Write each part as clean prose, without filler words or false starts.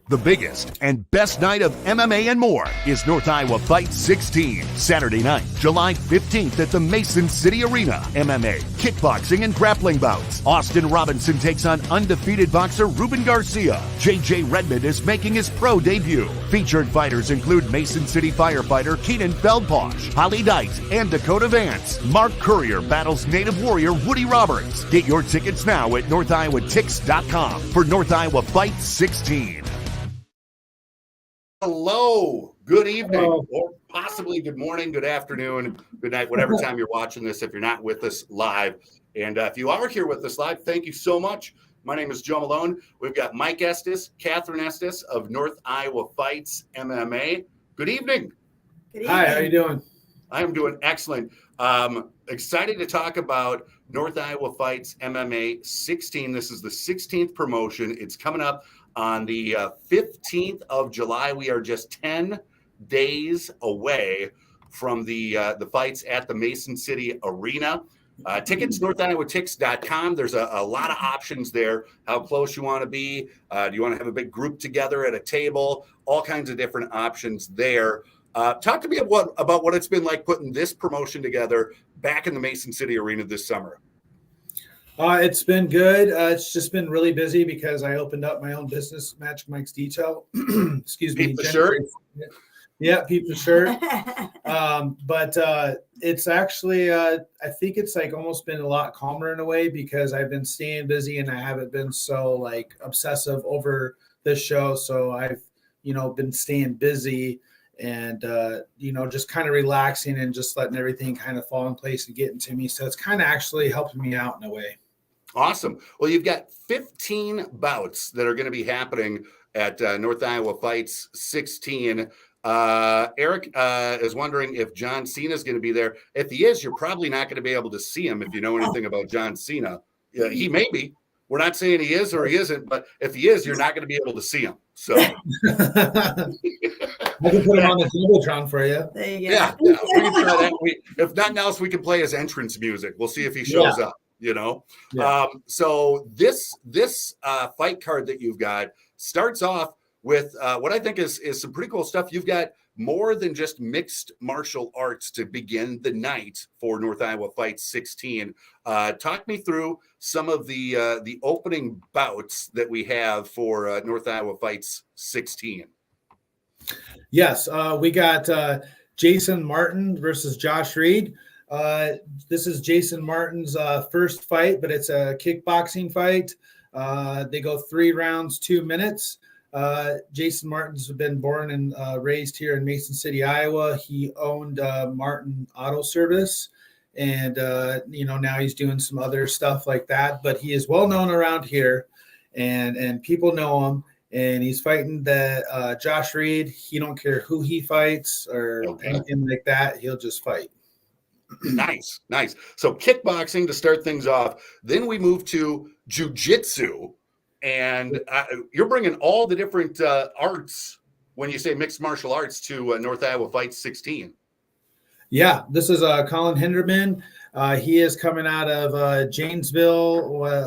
The biggest and best night of MMA and more is North Iowa Fight 16, Saturday night, July 15th at the Mason City Arena. MMA, kickboxing, and grappling bouts. Austin Robinson takes on undefeated boxer Ruben Garcia. JJ Redmond is making his pro debut. Featured fighters include Mason City firefighter Keenan Feldposh, Holly Dykes, and Dakota Vance. Mark Courier battles native warrior Woody Roberts. Get your tickets now at NorthIowaTix.com for North Iowa Fight 16. Hello, good evening, or possibly good morning, good afternoon, good night, whatever time you're watching this, if you're not with us live. And if you are here with us live, thank you so much. My name is Joe Malone. We've got Mike Estus, Catherine Estus of North Iowa Fights MMA. Good evening. Good evening. Hi, how are you doing? I am doing excellent. Excited to talk about North Iowa Fights MMA 16. This is the 16th promotion. It's coming up on the 15th of July. We are just 10 days away from the fights at the Mason City Arena. Tickets, NorthIowaTix.com. There's a lot of options there. How close you want to be. Do you want to have a big group together at a table? All kinds of different options there. Talk to me about what it's been like putting this promotion together back in the Mason City Arena this summer. It's been good. It's just been really busy because I opened up my own business, Magic Mike's Detail. Excuse me. Peep the shirt? Yeah, peep the shirt. But it's actually, I think it's like almost been a lot calmer in a way because I've been staying busy and I haven't been so like obsessive over this show. So I've, been staying busy and, just kind of relaxing and just letting everything kind of fall in place and getting to me. So it's kind of actually helping me out in a way. Awesome. Well, you've got 15 bouts that are going to be happening at North Iowa Fights 16. Eric is wondering if John Cena is going to be there. If he is, you're probably not going to be able to see him if you know anything about John Cena. He may be. We're not saying he is or he isn't, but if he is, you're not going to be able to see him. So I can put him on the Jumbotron for you. There you go. Yeah, we can try that. If nothing else, we can play his entrance music. We'll see if he shows up. Yeah. So this fight card that you've got starts off with what I think is some pretty cool stuff. You've got more than just mixed martial arts to begin the night for North Iowa Fight 16. Talk me through some of the opening bouts that we have for North Iowa Fights 16. Yes, we got Jason Martin versus Josh Reed. This is Jason Martin's first fight, but it's a kickboxing fight. They go 3 rounds, 2 minutes. Jason Martin's been born and raised here in Mason City, Iowa. He owned Martin Auto Service, and now he's doing some other stuff like that. But he is well known around here, and people know him. And he's fighting the Josh Reed. He don't care who he fights or anything like that. He'll just fight. Nice. So kickboxing to start things off. Then we move to jiu-jitsu. And you're bringing all the different arts when you say mixed martial arts to North Iowa Fight 16. Yeah, this is Colin Hinderman. He is coming out of Janesville,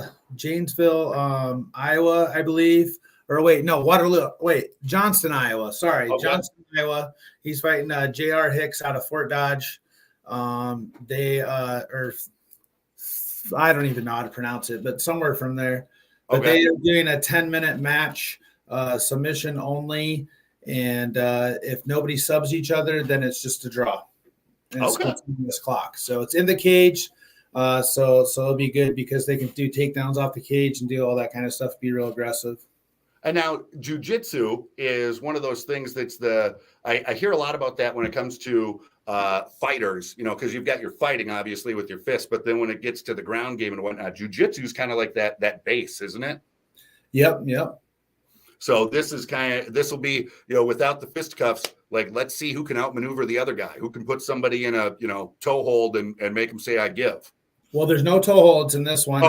Iowa, I believe. Or wait, no, Waterloo. Wait, Johnston, Iowa. Sorry, okay. Johnston, Iowa. He's fighting J.R. Hicks out of Fort Dodge. They are, I don't even know how to pronounce it, but somewhere from there. But They are doing a 10-minute match, submission only. And if nobody subs each other, then it's just a draw. And it's continuous clock. So it's in the cage. So it'll be good because they can do takedowns off the cage and do all that kind of stuff, be real aggressive. And now jiu-jitsu is one of those things that's I hear a lot about that when it comes to fighters, because you've got your fighting obviously with your fists, but then when it gets to the ground game and whatnot, jiu-jitsu is kind of like that base, isn't it? Yep. So this will be, without the fisticuffs, like, let's see who can outmaneuver the other guy, who can put somebody in a, toe hold and make them say, I give. Well, there's no toe holds in this one.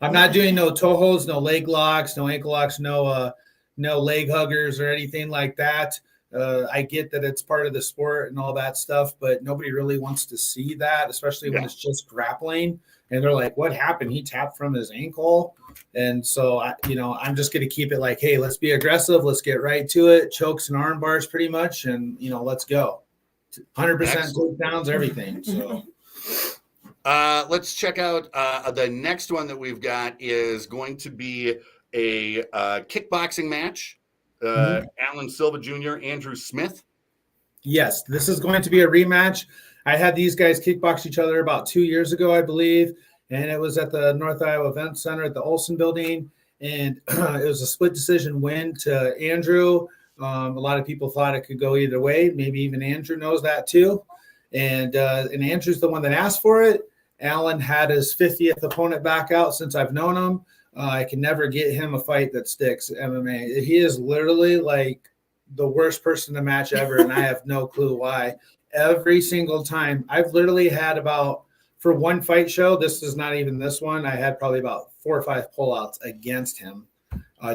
I'm not doing no toe holds, no leg locks, no ankle locks, no leg huggers or anything like that. I get that it's part of the sport and all that stuff, but nobody really wants to see that, especially when it's just grappling. And they're like, what happened? He tapped from his ankle. And so, I'm just going to keep it like, hey, let's be aggressive. Let's get right to it. Chokes and arm bars pretty much. And, let's go. 100% takedowns, everything. So. Let's check out the next one that we've got is going to be a kickboxing match. Alan Silva Jr., Andrew Smith. Yes, this is going to be a rematch. I had these guys kickbox each other about 2 years ago, I believe. And it was at the North Iowa Event Center at the Olson Building. And it was a split decision win to Andrew. A lot of people thought it could go either way. Maybe even Andrew knows that too. And Andrew's the one that asked for it. Alan had his 50th opponent back out since I've known him. I can never get him a fight that sticks MMA. He is literally like the worst person to match ever, and I have no clue why. Every single time. I've literally had for one fight show, this is not even this one, I had probably about 4 or 5 pullouts against him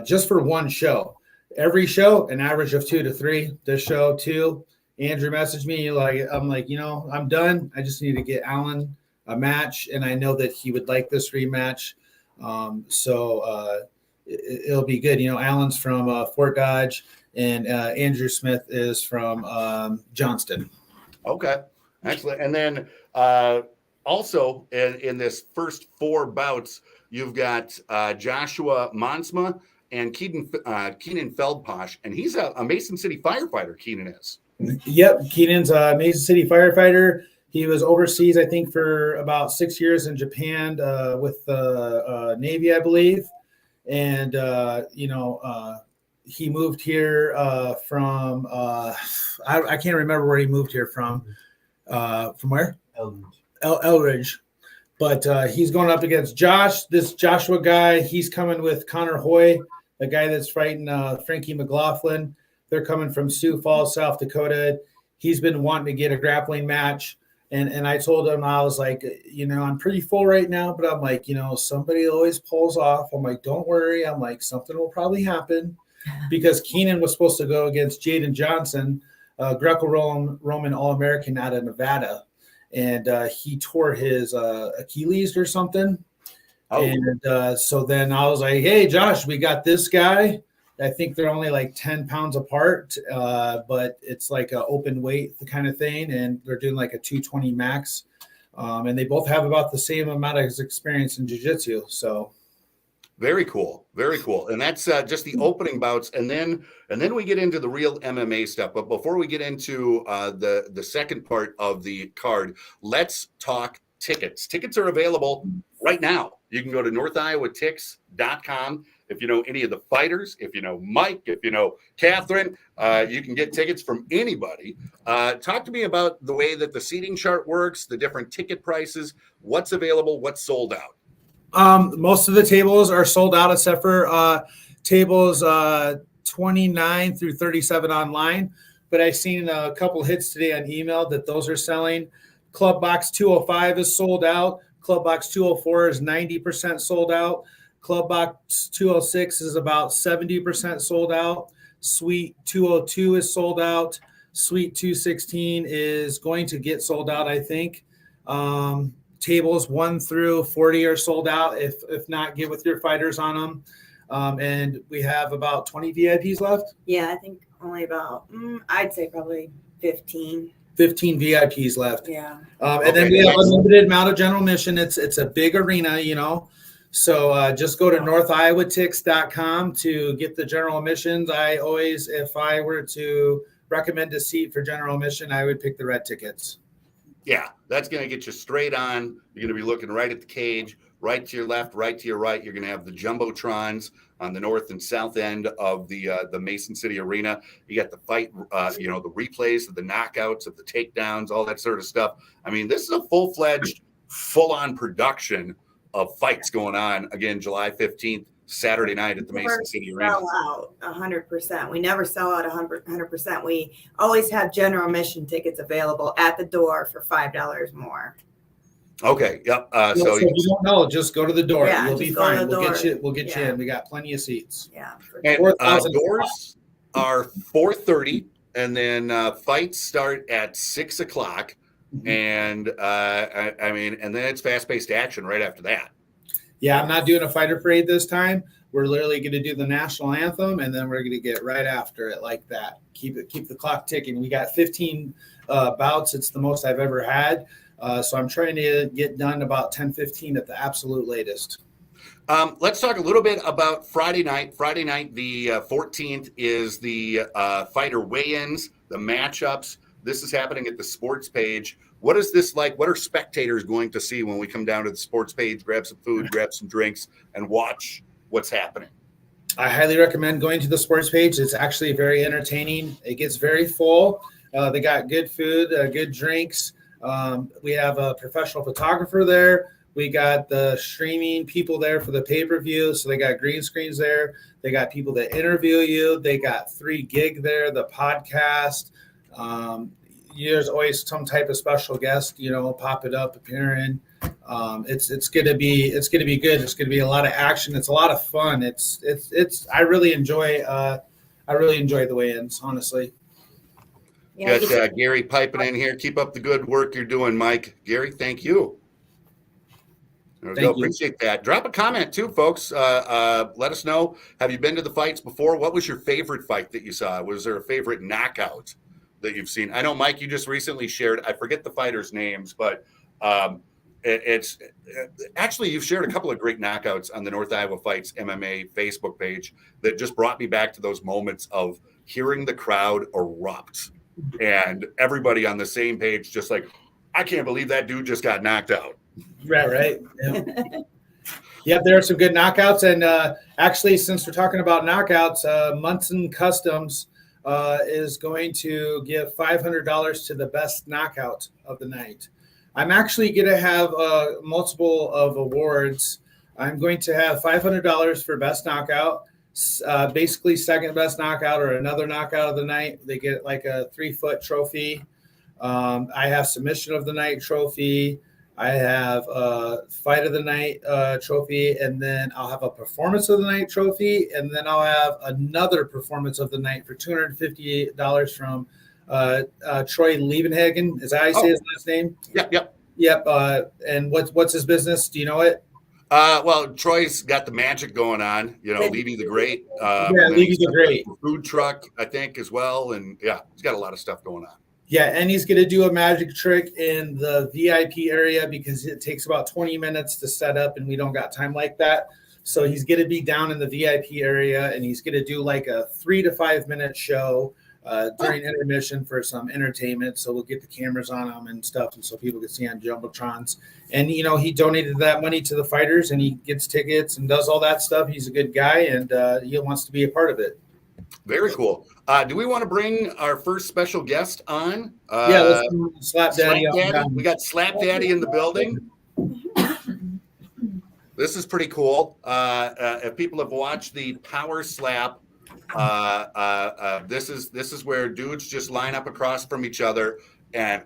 just for one show. Every show, an average of 2 to 3. This show, 2. Andrew messaged me, I'm like, I'm done. I just need to get Alan a match, and I know that he would like this rematch. So it'll be good. Alan's from Fort Dodge, and Andrew Smith is from Johnston. Okay, excellent. And then also in this first 4 bouts, you've got Joshua Monsma and Keenan Feldposh, and he's a Mason City firefighter. Keenan is. Yep, Keenan's a Mason City firefighter. He was overseas, I think, for about 6 years in Japan with the Navy, I believe. And, he moved here from, I can't remember where he moved here from. From where? Elridge. But he's going up against this Joshua guy. He's coming with Connor Hoy, the guy that's fighting Frankie McLaughlin. They're coming from Sioux Falls, South Dakota. He's been wanting to get a grappling match. And I told him, I was like, I'm pretty full right now, but I'm like, somebody always pulls off. I'm like, don't worry. I'm like, something will probably happen, because Keenan was supposed to go against Jaden Johnson, Greco-Roman All-American out of Nevada. And he tore his Achilles or something. Oh. And so then I was like, hey, Josh, we got this guy. I think they're only like 10 pounds apart, but it's like an open weight kind of thing. And they're doing like a 220 max. And they both have about the same amount of experience in jiu-jitsu. So very cool. Very cool. And that's just the opening bouts. And then we get into the real MMA stuff. But before we get into the second part of the card, let's talk tickets. Tickets are available right now. You can go to northiowatix.com. If you know any of the fighters, if you know Mike, if you know Catherine, you can get tickets from anybody. Talk to me about the way that the seating chart works, the different ticket prices, what's available, what's sold out. Most of the tables are sold out except for tables 29 through 37 online. But I've seen a couple hits today on email that those are selling. Club Box 205 is sold out. Club Box 204 is 90% sold out. Club Box 206 is about 70% sold out. Suite 202 is sold out. Suite 216 is going to get sold out, I think. Tables 1 through 40 are sold out. If not, get with your fighters on them. And we have about 20 VIPs left. Yeah, I think only about, I'd say probably 15. 15 VIPs left. Yeah. And then we have a limited amount of general admission. It's a big arena, So just go to northiowatix.com to get the general admissions. I always, if I were to recommend a seat for general admission, I would pick the red tickets. Yeah, that's going to get you straight on. You're going to be looking right at the cage, right to your left, right to your right. You're going to have the Jumbotrons on the north and south end of the Mason City Arena. You got the fight, the replays of the knockouts, of the takedowns, all that sort of stuff. I mean, this is a full-fledged, full-on production of fights going on. Again, July 15th, Saturday night at the Mason City Arena. Sell out 100%. We never sell out 100%. We always have general admission tickets available at the door for $5 more. Okay. Yep. So if you don't know, just go to the door. Yeah, You'll be fine. We'll get you in. We got plenty of seats. Yeah. And doors are 4:30, and then fights start at 6 o'clock. And and then it's fast-paced action right after that. Yeah, I'm not doing a fighter parade this time. We're literally going to do the national anthem, and then we're going to get right after it like that. Keep the clock ticking. We got 15 bouts. It's the most I've ever had. So I'm trying to get done about 10:15 at the absolute latest. Let's talk a little bit about Friday night. Friday night, the 14th, is the fighter weigh-ins, the matchups. This is happening at the sports page. What is this like? What are spectators going to see when we come down to the sports page, grab some food, grab some drinks, and watch what's happening? I highly recommend going to the sports page. It's actually very entertaining. It gets very full. They got good food, good drinks. We have a professional photographer there. We got the streaming people there for the pay-per-view. So they got green screens there. They got people that interview you. They got 3 gig there, the podcast. There's always some type of special guest, popping up, appearing. It's gonna be good. It's gonna be a lot of action. It's a lot of fun. I really enjoy the weigh-ins, honestly. Yeah, Got Gary piping in here. Keep up the good work you're doing, Mike. Gary, thank you. There we go. Appreciate that. Drop a comment too, folks. Let us know. Have you been to the fights before? What was your favorite fight that you saw? Was there a favorite knockout that you've seen? I know, Mike, you just recently shared, I forget the fighters' names, but it's actually, you've shared a couple of great knockouts on the North Iowa Fights MMA Facebook page that just brought me back to those moments of hearing the crowd erupt and everybody on the same page, just like, I can't believe that dude just got knocked out. Right. Yeah, there are some good knockouts. And actually, since we're talking about knockouts, Munson Customs is going to give $500 to the best knockout of the night. I'm actually going to have multiple of awards. I'm going to have $500 for best knockout, basically second best knockout or another knockout of the night. They get like a 3-foot trophy. I have submission of the night trophy. I have a fight of the night trophy, and then I'll have a performance of the night trophy, and then I'll have another performance of the night for $250 from Troy Liebenhagen. Is that how you say his last name? Yep. And what's his business? Do you know it? Well, Troy's got the magic going on, Levy the Great. Levy the Great. Food truck, I think, as well. And yeah, he's got a lot of stuff going on. Yeah, and he's going to do a magic trick in the VIP area because it takes about 20 minutes to set up, and we don't got time like that. So he's going to be down in the VIP area, and he's going to do like a 3 to 5 minute show during intermission for some entertainment. So we'll get the cameras on him and stuff, and so people can see on jumbotrons. And he donated that money to the fighters, and he gets tickets and does all that stuff. He's a good guy, and he wants to be a part of it. Very cool. Do we want to bring our first special guest on? Let's do Slap Daddy. We got Slap Daddy in the building. This is pretty cool. If people have watched the Power Slap, this is where dudes just line up across from each other and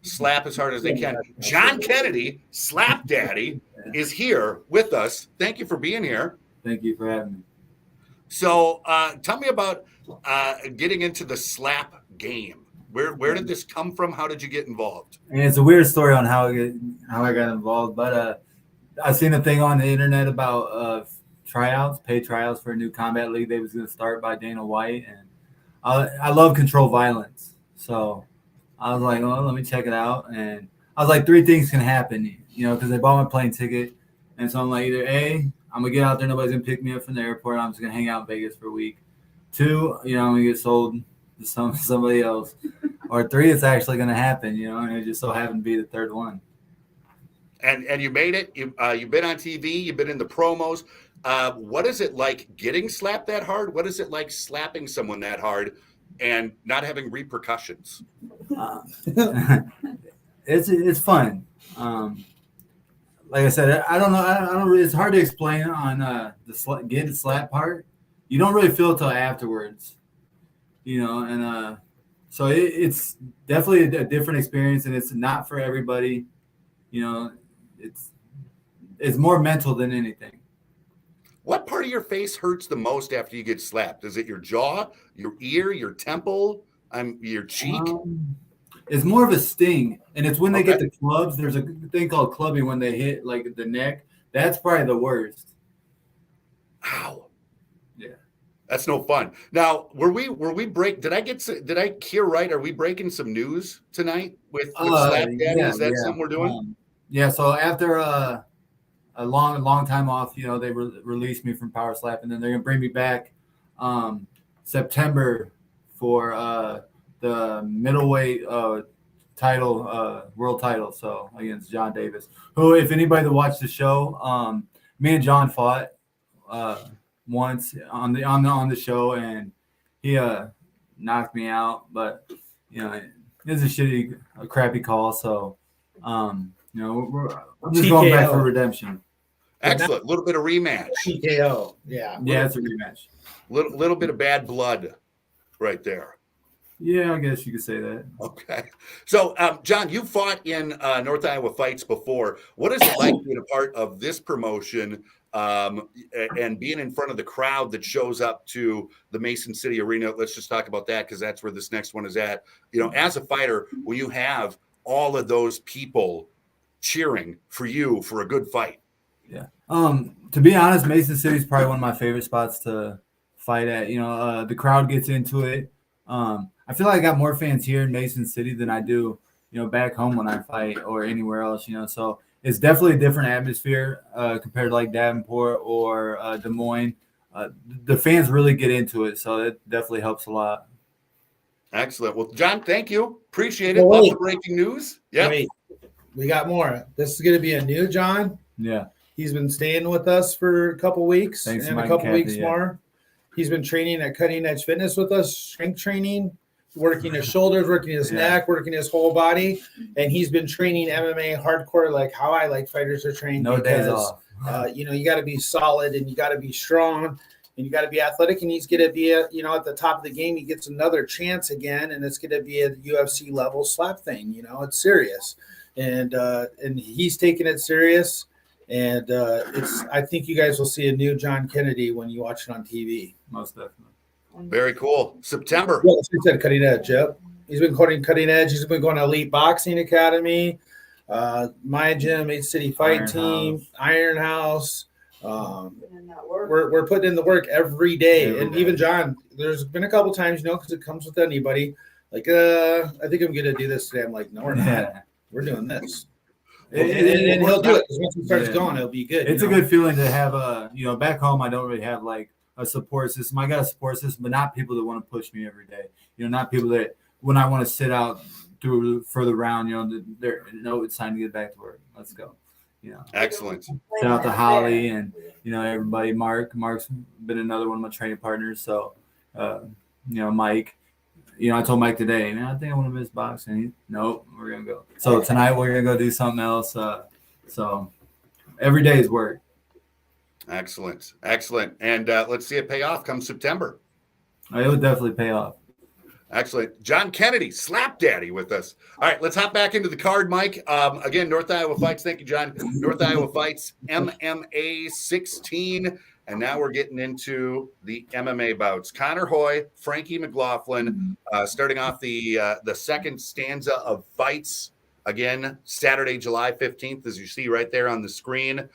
slap as hard as they can. John Kennedy, Slap Daddy, is here with us. Thank you for being here. Thank you for having me. So tell me about getting into the slap game. Where did this come from? How did you get involved? And it's a weird story on how I got involved, but I seen a thing on the internet about paid tryouts for a new combat league they was going to start by Dana White, and I love controlled violence, so I was like, well, let me check it out. And I was like, 3 things can happen, because they bought my plane ticket, and so I'm like, either A, I'm gonna get out there, nobody's gonna pick me up from the airport, I'm just gonna hang out in Vegas for a week. 2, I'm gonna get sold to somebody else. Or 3, it's actually gonna happen, and it just so happened to be the 3rd one. And you made it. You've been on TV, you've been in the promos. What is it like getting slapped that hard? What is it like slapping someone that hard and not having repercussions? It's fun. Like I said, I don't know. I don't really. It's hard to explain on the getting slap part. You don't really feel it till afterwards, And so it's definitely a different experience, and it's not for everybody. It's more mental than anything. What part of your face hurts the most after you get slapped? Is it your jaw, your ear, your temple, your cheek? It's more of a sting, and it's when they get the clubs. There's a thing called clubbing when they hit like the neck. That's probably the worst. Ow. Yeah. That's no fun. Now, did I hear right? Are we breaking some news tonight with Slap Daddy? Yeah, Is that something we're doing? Yeah. So after a long time off, they released me from Power Slap, and then they're gonna bring me back September for the middleweight title, world title. So against John Davis, who, if anybody that watched the show, me and John fought once on the show, and he knocked me out. But it was a crappy call. So I'm just going back for redemption. Excellent. A little bit of rematch. TKO. Yeah. Yeah, it's a rematch. Little bit of bad blood right there. Yeah, I guess you could say that. Okay. So, John, you fought in North Iowa Fights before. What is it like being a part of this promotion and being in front of the crowd that shows up to the Mason City Arena? Let's just talk about that because that's where this next one is at. As a fighter, when you have all of those people cheering for you for a good fight. Yeah. To be honest, Mason City is probably one of my favorite spots to fight at. The crowd gets into it. I feel like I got more fans here in Mason City than I do, back home when I fight or anywhere else. So it's definitely a different atmosphere compared to like Davenport or Des Moines. The fans really get into it, so it definitely helps a lot. Excellent. Well, John, thank you. Appreciate it. Love the breaking news. Yeah. Wait, we got more. This is going to be a new John. Yeah. He's been staying with us for a couple weeks and a couple weeks more. He's been training at Cutting Edge Fitness with us, strength training, working his shoulders, working his neck, working his whole body. And he's been training MMA hardcore, like how I like fighters are trained. No days off. You got to be solid and you got to be strong and you got to be athletic. And he's going to be, at the top of the game. He gets another chance again, and it's going to be a UFC level slap thing. It's serious. And he's taking it serious. And I think you guys will see a new John Kennedy when you watch it on TV. Most definitely. Very cool. September. Yeah, he said Cutting Edge. Yep. He's been quoting Cutting Edge. He's been going to Elite Boxing Academy, My Gym, 8 City Fight Team, Iron House. We're putting in the work every day. And even John, there's been a couple times, because it comes with anybody. Like, I think I'm going to do this today. I'm like, no, we're not. We're doing this. And he'll do it because once he starts going, it'll be good. It's a good feeling to have back home. I don't really have like a support system. I got a support system, but not people that want to push me every day. Not people that when I want to sit out for the round, it's time to get back to work. Let's go. Excellent. Shout out to Holly and everybody. Mark's been another one of my training partners. So Mike. I told Mike today, man, I think I want to miss boxing. Nope, we're going to go. So tonight we're going to go do something else. So every day is work. Excellent. And let's see it pay off come September. It would definitely pay off. Excellent. John Kennedy, Slap Daddy with us. All right, let's hop back into the card, Mike. Again, North Iowa Fights. Thank you, John. North Iowa Fights, MMA 16. And now we're getting into the MMA bouts. Connor Hoy, Frankie McLaughlin, starting off the second stanza of fights. Again, Saturday, July 15th, as you see right there on the screen.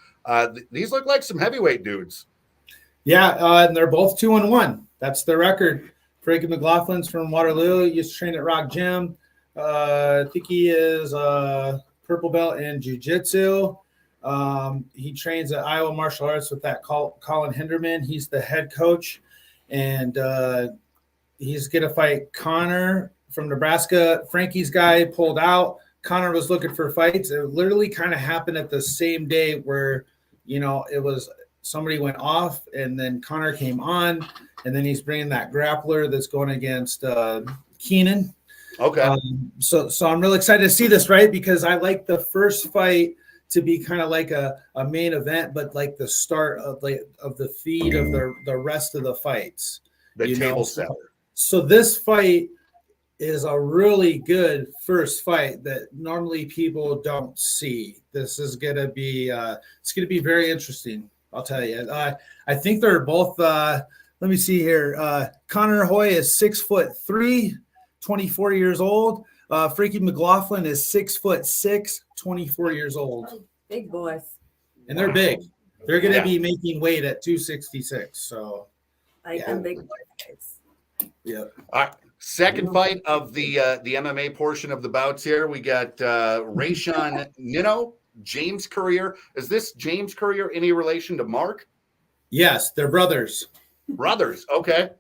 These look like some heavyweight dudes. Yeah, and they're both 2-1. That's their record. Frankie McLaughlin's from Waterloo. He used to train at Rock Gym. I think he is purple belt in jiu-jitsu. He trains at Iowa Martial Arts with that Colin Hinderman. He's the head coach, and he's going to fight Connor from Nebraska. Frankie's guy pulled out. Connor was looking for fights. It literally kind of happened at the same day where, it was somebody went off and then Connor came on, and then he's bringing that grappler that's going against Keenan. Okay. So I'm really excited to see this, right? Because I like the first fight to be kind of like a main event, but like the start of the feed of the rest of the fights. The table setter. So this fight is a really good first fight that normally people don't see. This is gonna be very interesting. I'll tell you. I think they're both. Let me see here. Connor Hoy is 6'3", 24 years old. Frankie McLaughlin is 6'6", 24 years old. Big boys. and they're big. They're going to Yeah. be making weight at 266. So, Like them big boy fights. yeah. All right. Second fight of the MMA portion of the bouts here. We got Rayshawn Nino, James Courier. Is this James Courier any relation to Mark? Yes, they're brothers. Brothers. Okay.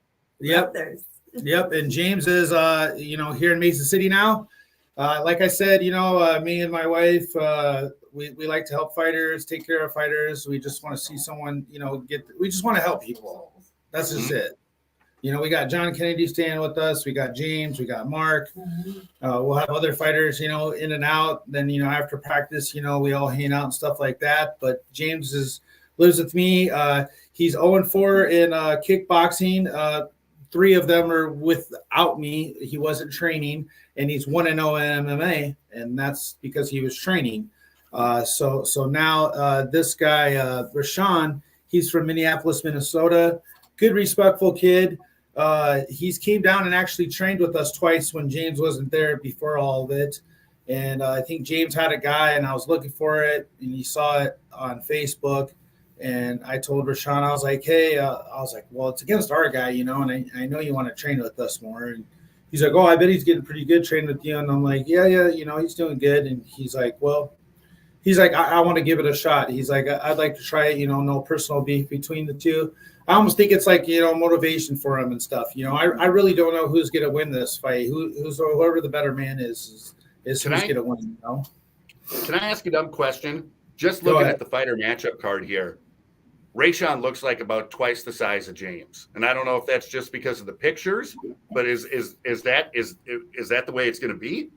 Yep. Brothers. Yep. And James is, here in Mason City now. Like I said, me and my wife, we like to help fighters, take care of fighters. We just want to see someone, we just want to help people. That's just it. We got John Kennedy staying with us. We got James. We got Mark. We'll have other fighters, in and out. Then, after practice, we all hang out and stuff like that. But James lives with me. He's 0-4 in kickboxing. 3 of them are without me. He wasn't training, and he's 1-0 in MMA, and that's because he was training. So now this guy, Rashawn, he's from Minneapolis, Minnesota. Good, respectful kid. He's came down and actually trained with us twice when James wasn't there before all of it. And I think James had a guy, and I was looking for it, and he saw it on Facebook. And I told Rashawn, I was like, hey, well, it's against our guy, and I know you want to train with us more. And he's like, oh, I bet he's getting pretty good training with you. And I'm like, yeah, he's doing good. And he's like, I want to give it a shot. He's like, I'd like to try it, no personal beef between the two. I almost think it's like, motivation for him and stuff. I really don't know who's going to win this fight. Whoever the better man is who's going to win, Can I ask a dumb question? Just looking at the fighter matchup card here, Rayshawn looks like about twice the size of James. And I don't know if that's just because of the pictures, but is that the way it's going to be?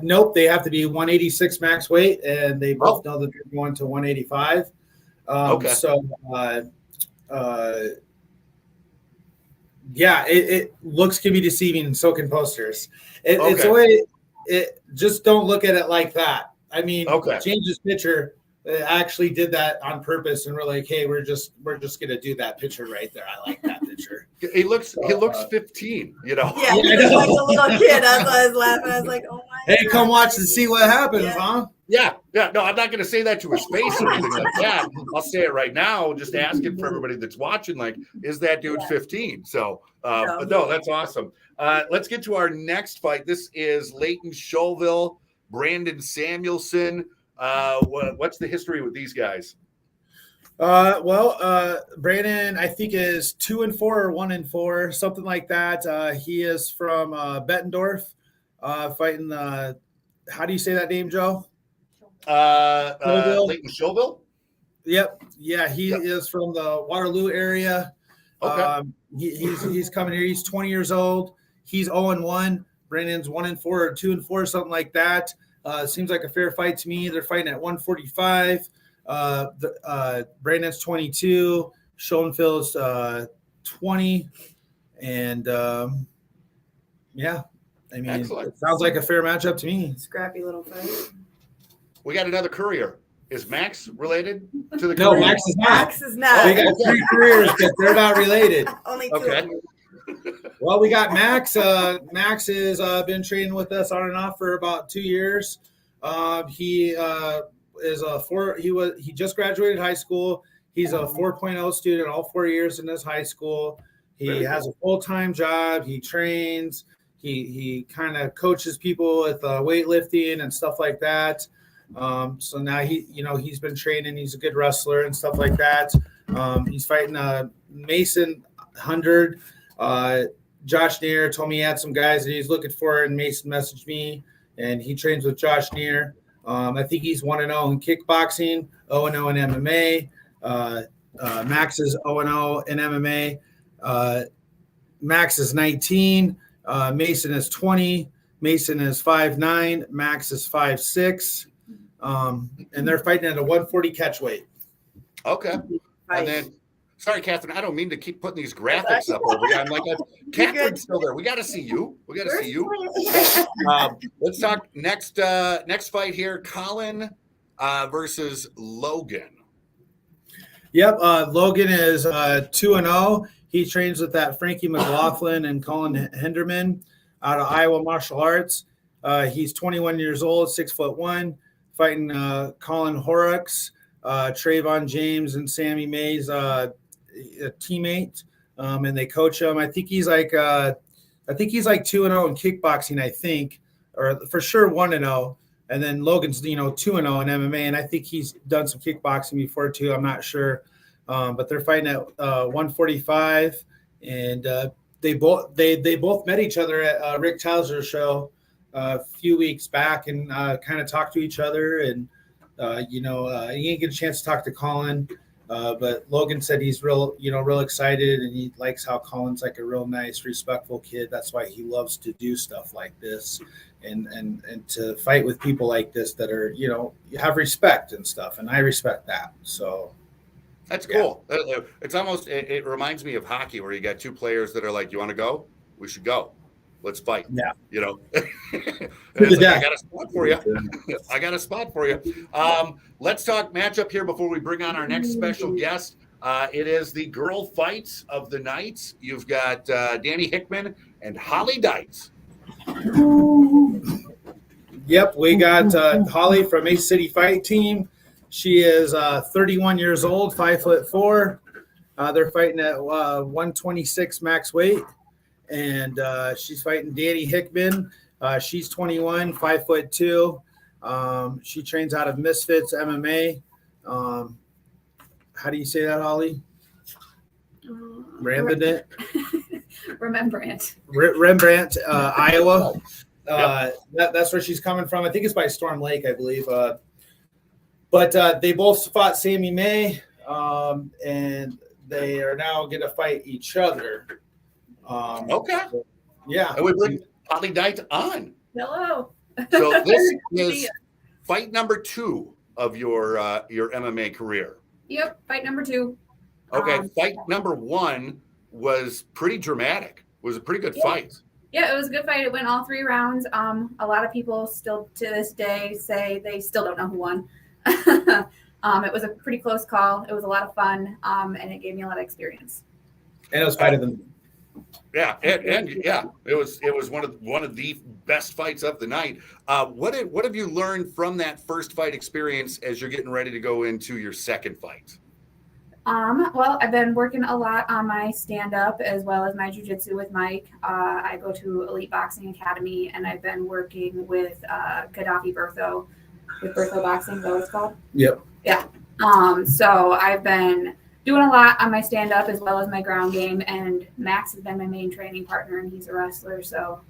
Nope. They have to be 186 max weight, and they both know that they're going to 185. Okay. So, it looks can be deceiving, and so can posters. It's a way. Just don't look at it like that. I mean, James's picture actually did that on purpose, and we're like, hey, we're just gonna do that picture right there. I like that picture. He looks 15, Yeah, he looks like a little kid. That's why I was laughing. I was like, oh my Hey, come watch and see what happens, huh? Yeah. No, I'm not going to say that to his face or anything like that. I'll say it right now, just asking for everybody that's watching, like, is that dude 15? So, but no, that's awesome. Let's get to our next fight. This is Leighton Schoville, Brandon Samuelson. What's the history with these guys? Brandon, I think, is 2-4 or 1-4, something like that. He is from Bettendorf, fighting. How do you say that name, Joe? Leighton Schoville? Yep. Yeah, he is from the Waterloo area. Okay. He's coming here. He's 20 years old. He's 0-1. Brandon's 1-4 or 2-4, something like that. Seems like a fair fight to me. They're fighting at 145. Brandon's 22. Schoenfeld's 20. And I mean, Excellent. It sounds like a fair matchup to me. Scrappy little fight. We got another courier. Is Max related to the No, courier? Max is not. Max is not. We got 3 careers, but they're not related. Only 2. Okay. Well, we got Max. Max has been training with us on and off for about 2 years. He just graduated high school. He's a 4.0 student all 4 years in his high school. He has a full-time job. He trains. He kind of coaches people with weightlifting and stuff like that. So now he's been training. He's a good wrestler and stuff like that. He's fighting Mason 100. Josh Neer told me he had some guys that he's looking for, and Mason messaged me, and he trains with Josh Neer. I think he's 1-0 in kickboxing, 0-0 in MMA. Max is 0-0 in MMA. Max is 19. Mason is 20. Mason is 5'9". Max is 5'6". And they're fighting at a 140 catch weight. Okay. And then, sorry, Catherine, I don't mean to keep putting these graphics up over here. I'm like, Catherine's still there. We got to see you. Let's talk next fight here. Colin versus Logan. Yep. Logan is 2-0. He trains with that Frankie McLaughlin and Colin Henderman out of Iowa Martial Arts. He's 21 years old, 6'1", fighting Colin Horrocks. Trayvon James and Sammy May's a teammate, and they coach him. I think he's like 2-0 in kickboxing, I think, or for sure 1-0. And then Logan's 2-0 in MMA, and I think he's done some kickboxing before too. I'm not sure, but they're fighting at 145, and they both met each other at Rick Towser's show a few weeks back, and kind of talked to each other. And he didn't get a chance to talk to Colin, but Logan said he's real excited, and he likes how Colin's like a real nice, respectful kid. That's why he loves to do stuff like this, and to fight with people like this that are have respect and stuff, and I respect that. So. That's cool. Yeah. It's almost, it reminds me of hockey where you got two players that are like, you want to go? We should go. Let's fight. Yeah. It's like, I got a spot for you. I got a spot for you. Let's talk matchup here before we bring on our next special guest. It is the girl fights of the night. You've got Danny Hickman and Holly Deitz. Yep. We got Holly from Ace City Fight Team. She is 31 years old, 5'4". They're fighting at 126 max weight, and she's fighting Danny Hickman. She's 21, 5'2". She trains out of Misfits MMA. How do you say that, Holly? Rembrandt, Iowa. That's where she's coming from. I think it's by Storm Lake, I believe. But they both fought Sammy May, and they are now going to fight each other. Okay. Yeah. And we bring Holly Deitz on. Hello. So this is fight number 2 of your MMA career. Yep, fight number 2. Okay, fight number 1 was pretty dramatic. It was a pretty good fight. Yeah, it was a good fight. It went all 3 rounds. A lot of people still to this day say they still don't know who won. It was a pretty close call. It was a lot of fun, and it gave me a lot of experience. And it was fight of the Yeah, and it was one of the best fights of the night. What have you learned from that first fight experience as you're getting ready to go into your second fight? Well, I've been working a lot on my stand-up as well as my jiu-jitsu with Mike. I go to Elite Boxing Academy, and I've been working with Gaddafi Bertho, with Bertho Boxing, is that what it's called? Yep. Yeah. So I've been doing a lot on my stand-up as well as my ground game, and Max has been my main training partner, and he's a wrestler, so.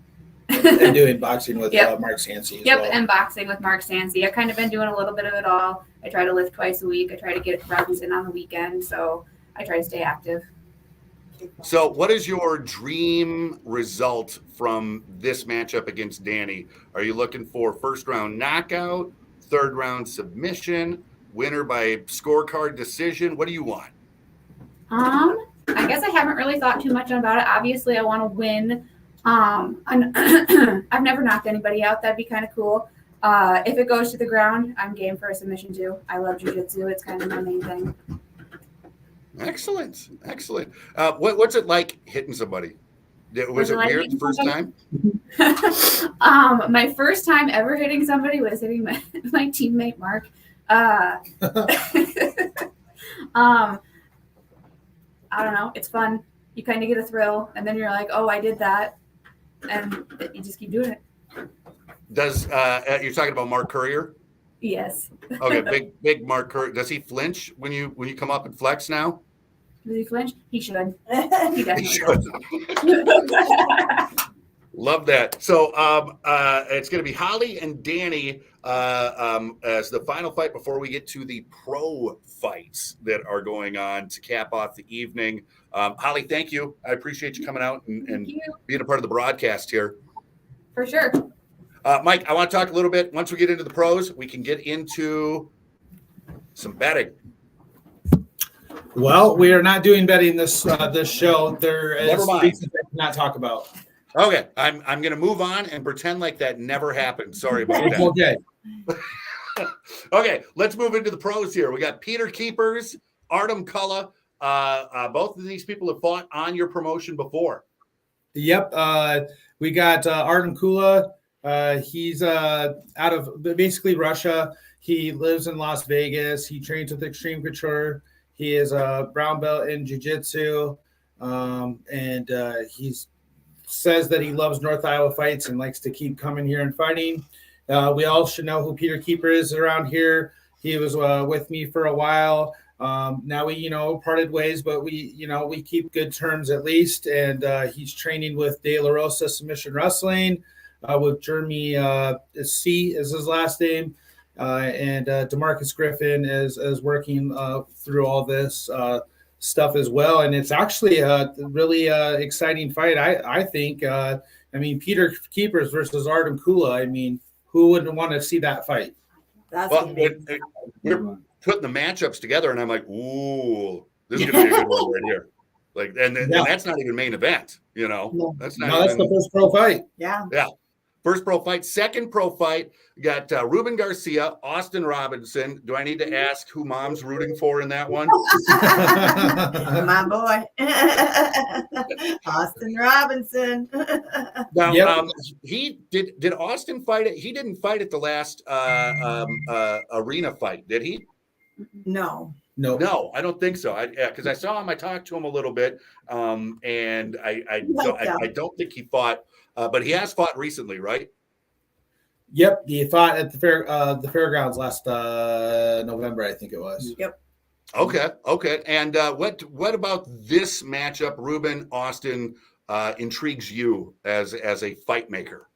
And doing boxing with Mark Sansey as well. And boxing with Mark Sansey. I've kind of been doing a little bit of it all. I try to lift twice a week. I try to get runs in on the weekend, so I try to stay active. So what is your dream result from this matchup against Danny? Are you looking for first round knockout, third round submission, winner by scorecard decision? What do you want? I guess I haven't really thought too much about it. Obviously, I want to win. I've never knocked anybody out. That'd be kind of cool. If it goes to the ground, I'm game for a submission too. I love jiu-jitsu. It's kind of my main thing. Excellent. What's it like hitting somebody? Was it weird the first time? My first time ever hitting somebody was hitting my teammate Mark. I don't know. It's fun. You kind of get a thrill, and then you're like, "Oh, I did that," and you just keep doing it. Does you're talking about Mark Courier? Yes. Okay, big Mark Courier. Does he flinch when you come up and flex now? Does he flinch? He should. He definitely should. Love that. So it's going to be Holly and Danny as the final fight before we get to the pro fights that are going on to cap off the evening. Holly, thank you. I appreciate you coming out and being a part of the broadcast here. For sure. Mike, I want to talk a little bit. Once we get into the pros, we can get into some betting. Well, we are not doing betting this show. There is Never mind. reasons I cannot talk about. Okay, I'm going to move on and pretend like that never happened. Sorry about that. Okay. Okay, let's move into the pros here. We got Peter Keepers, Artem Kulla. Both of these people have fought on your promotion before. Yep. We got Artem Kulla. He's out of basically Russia. He lives in Las Vegas. He trains with Extreme Couture. He is a brown belt in jiu-jitsu, and he says that he loves North Iowa fights and likes to keep coming here and fighting. We all should know who Peter Keeper is around here. He was with me for a while. Now we, parted ways, but we keep good terms at least. And he's training with De La Rosa Submission Wrestling, with Jeremy C is his last name. And DeMarcus Griffin is working through all this stuff as well. And it's actually a really exciting fight, I think. Peter Keepers versus Artem Kula. I mean, who wouldn't want to see that fight? That's Well, gonna be we're putting the matchups together, and I'm like, ooh, this is gonna be a good one right here. Like, and that's not even main event, No. That's That's the first pro fight. yeah. First pro fight. Second pro fight, we got Ruben Garcia, Austin Robinson. Do I need to ask who mom's rooting for in that one? My boy, Austin Robinson. Now, Yep. he did Austin fight it? He didn't fight at the last arena fight, did he? No. No, I don't think so. Because I saw him, I talked to him a little bit, and I don't think he fought, but he has fought recently, right? Yep, he fought at the fairgrounds last November, I think it was. Yep. Okay. And what about this matchup, Ruben Austin, intrigues you as a fight maker?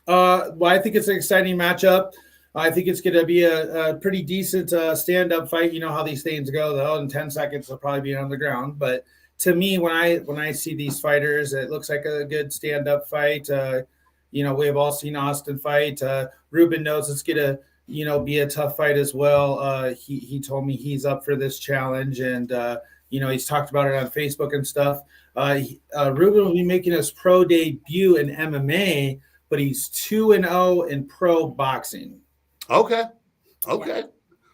Well, I think it's an exciting matchup. I think it's going to be a pretty decent stand-up fight. You know how these things go, though. In 10 seconds, they'll probably be on the ground. But to me, when I see these fighters, it looks like a good stand-up fight. We have all seen Austin fight. Ruben knows it's going to, be a tough fight as well. He told me he's up for this challenge, and he's talked about it on Facebook and stuff. Ruben will be making his pro debut in MMA, but he's 2-0 in pro boxing. Okay.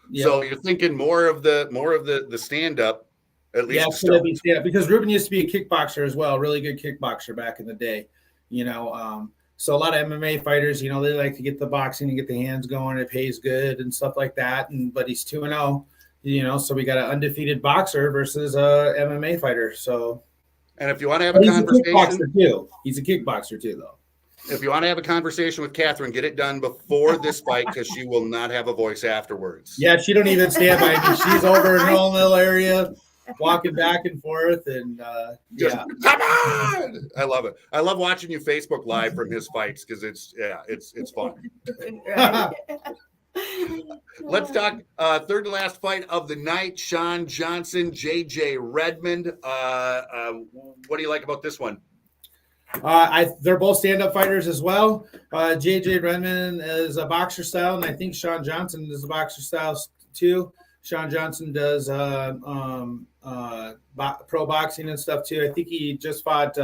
Yeah. So you're thinking more of the stand up, at least. Yeah, it's gonna be stand-up, because Ruben used to be a kickboxer as well, really good kickboxer back in the day. So a lot of MMA fighters, they like to get the boxing and get the hands going. It pays good and stuff like that. But he's 2-0. So we got an undefeated boxer versus a MMA fighter. So, and if you want to have a conversation, he's a kickboxer too, though. If you want to have a conversation with Catherine, get it done before this fight, because she will not have a voice afterwards. Yeah, she don't even stand by me. She's over in her own little area, walking back and forth, and come on! I love it. I love watching you Facebook Live from his fights, because it's fun. Let's talk third to last fight of the night: Sean Johnson, JJ Redmond. What do you like about this one? They're both stand-up fighters as well. JJ Redmond is a boxer style, and I think Sean Johnson is a boxer style too. Sean Johnson does pro boxing and stuff too. I think he just fought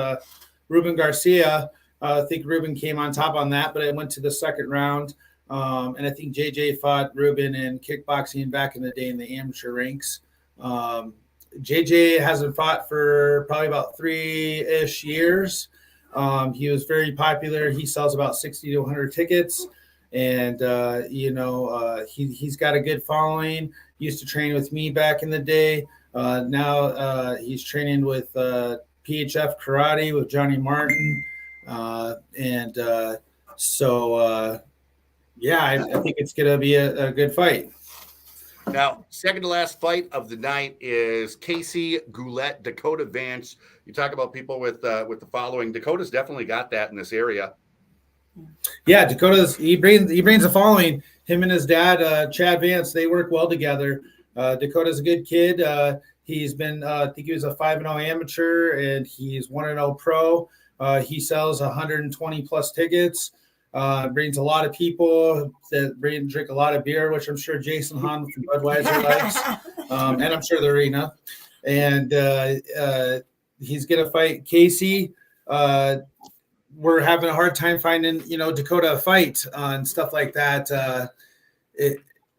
Ruben Garcia. I think Ruben came on top on that, but it went to the second round. And I think JJ fought Ruben in kickboxing back in the day in the amateur ranks. JJ hasn't fought for probably about 3-ish years. He was very popular. He sells about 60 to 100 tickets, and he's got a good following. He used to train with me back in the day. Now he's training with PHF Karate with Johnny Martin, I think it's gonna be a good fight. Now, second to last fight of the night is Casey Goulet, Dakota Vance. You talk about people with the following. Dakota's definitely got that in this area. Yeah, he brings a following. Him and his dad, Chad Vance, they work well together. Dakota's a good kid. He's been, I think he was a 5-0 amateur, and he's 1-0 pro. He sells 120 plus tickets. Brings a lot of people that drink a lot of beer, which I'm sure Jason Hahn from Budweiser likes, and I'm sure the arena. And he's gonna fight Casey. We're having a hard time finding, Dakota a fight and stuff like that.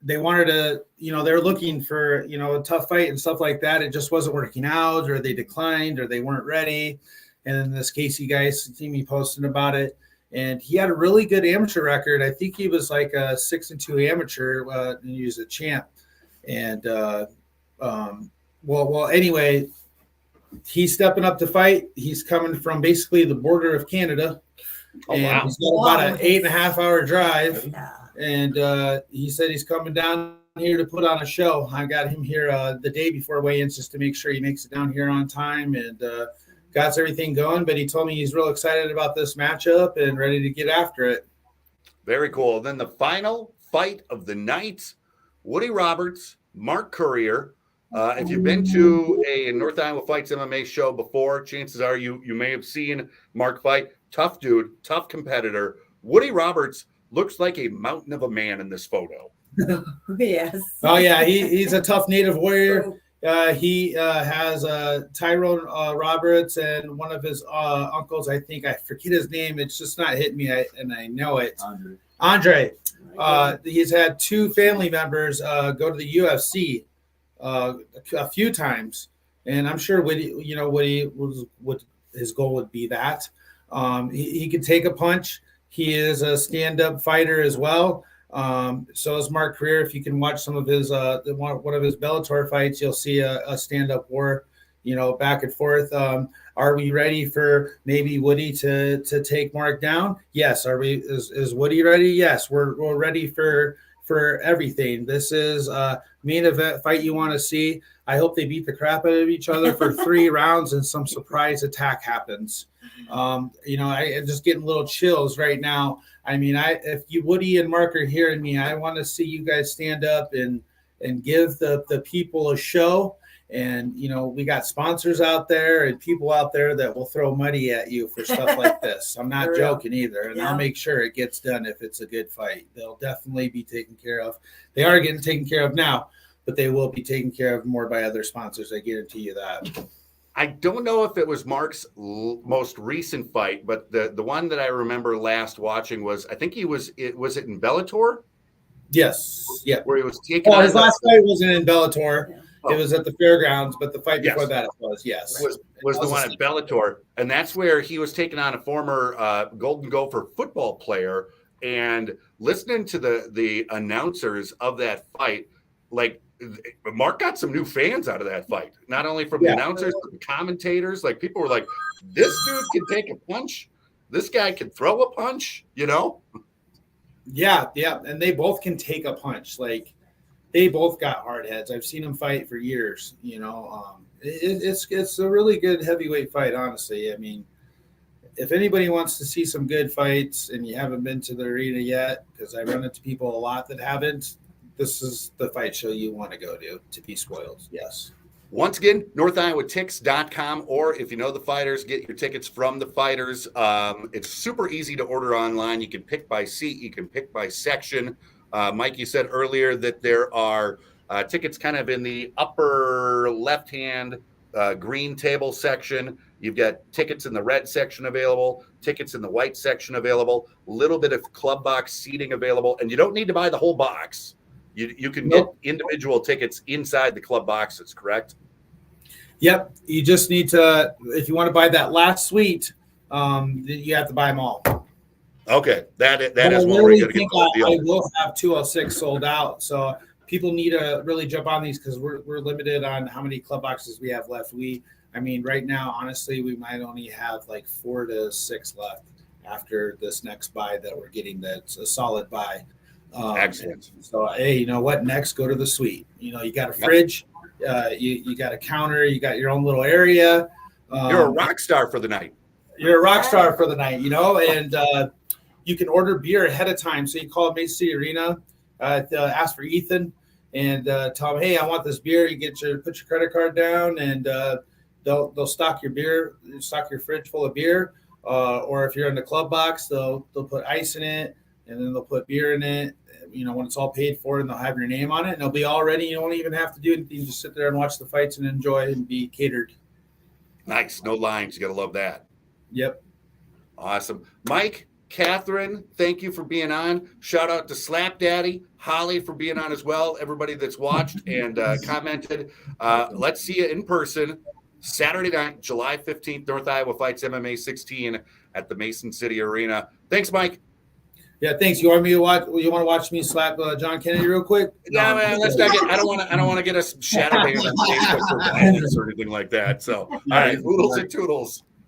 They wanted to, they're looking for, a tough fight and stuff like that. It just wasn't working out, or they declined, or they weren't ready. And then this Casey guy seen me posting about it. and he had a really good amateur record. I think he was like a 6-2 amateur, and he was a champ. And anyway, he's stepping up to fight. He's coming from basically the border of Canada, and he's got about an 8.5-hour drive. Yeah. And he said he's coming down here to put on a show. I got him here the day before weigh-ins just to make sure he makes it down here on time, and got everything going. But he told me he's real excited about this matchup and ready to get after it. Very cool. Then the final fight of the night, Woody Roberts, Mark Courier. If you've been to a North Iowa Fights MMA show before, chances are you may have seen Mark fight. Tough dude, tough competitor. Woody Roberts looks like a mountain of a man in this photo. Yes. Oh yeah, he's a tough native warrior. He has Tyrone Roberts and one of his uncles. I think I forget his name. It's just not hitting me, and I know it. Andre. He's had 2 family members go to the UFC a few times, and I'm sure Woody what his goal would be that he can take a punch. He is a stand-up fighter as well. So is Mark Courier. If you can watch some of his one of his Bellator fights, you'll see a stand-up war, back and forth. Are we ready for maybe Woody to take Mark down? Yes. Is Woody ready? Yes. We're ready for everything. This is a main event fight you want to see. I hope they beat the crap out of each other for 3 rounds and some surprise attack happens. I'm just getting little chills right now. I mean, if Woody and Mark are hearing me, I want to see you guys stand up and give the people a show. And, we got sponsors out there and people out there that will throw money at you for stuff like this. I'm not joking either. And I'll make sure it gets done if it's a good fight. They'll definitely be taken care of. They are getting taken care of now, but they will be taken care of more by other sponsors. I guarantee you that. I don't know if it was Mark's most recent fight, but the one that I remember last watching was, I think was it in Bellator? Yes. Yeah. Where he was taking his last fight wasn't in Bellator. Yeah. It was at the fairgrounds, but the fight before that was the one at Bellator. And that's where he was taking on a former Golden Gopher football player. And listening to the announcers of that fight, like, Mark got some new fans out of that fight, not only from the announcers, but the commentators. Like, people were like, this dude can take a punch. This guy can throw a punch, Yeah. And they both can take a punch. Like, they both got hard heads. I've seen them fight for years, It's a really good heavyweight fight, honestly. I mean, if anybody wants to see some good fights and you haven't been to the arena yet, because I run into people a lot that haven't, this is the fight show you want to go to be spoiled. Yes. Once again, NorthIowaTix.com, or if you know the fighters, get your tickets from the fighters. It's super easy to order online. You can pick by seat. You can pick by section. Mike, you said earlier that there are tickets kind of in the upper left-hand green table section. You've got tickets in the red section available, tickets in the white section available, a little bit of club box seating available, and you don't need to buy the whole box. You can get individual tickets inside the club boxes, correct? Yep. You just need to, if you want to buy that last suite, you have to buy them all. Okay. That is what we're going to get the deal. I will have 206 sold out. So people need to really jump on these because we're limited on how many club boxes we have left. Right now, honestly, we might only have like 4 to 6 left after this next buy that we're getting. That's a solid buy. Excellent. So, hey, you know what? Next, go to the suite. You got a fridge, you got a counter, you got your own little area. You're a rock star for the night. You're a rock star for the night, and you can order beer ahead of time. So you call Mason City Arena, ask for Ethan, and tell them, hey, I want this beer. You put your credit card down, and they'll stock your beer, stock your fridge full of beer. Or if you're in the club box, they'll put ice in it, and then they'll put beer in it. When it's all paid for, and they'll have your name on it, and they'll be all ready. You don't even have to do anything. Just sit there and watch the fights and enjoy and be catered. Nice. No lines. You got to love that. Yep. Awesome. Mike, Catherine, thank you for being on. Shout out to Slap Daddy, Holly for being on as well. Everybody that's watched and commented. Let's see you in person Saturday night, July 15th, North Iowa Fights MMA 16 at the Mason City Arena. Thanks, Mike. Yeah, thanks. You want me to watch? You want to watch me slap John Kennedy real quick? Yeah, man. Let's not get. I don't want to get us shadow banned on Facebook for violence or anything like that. So, all right, oodles and toodles.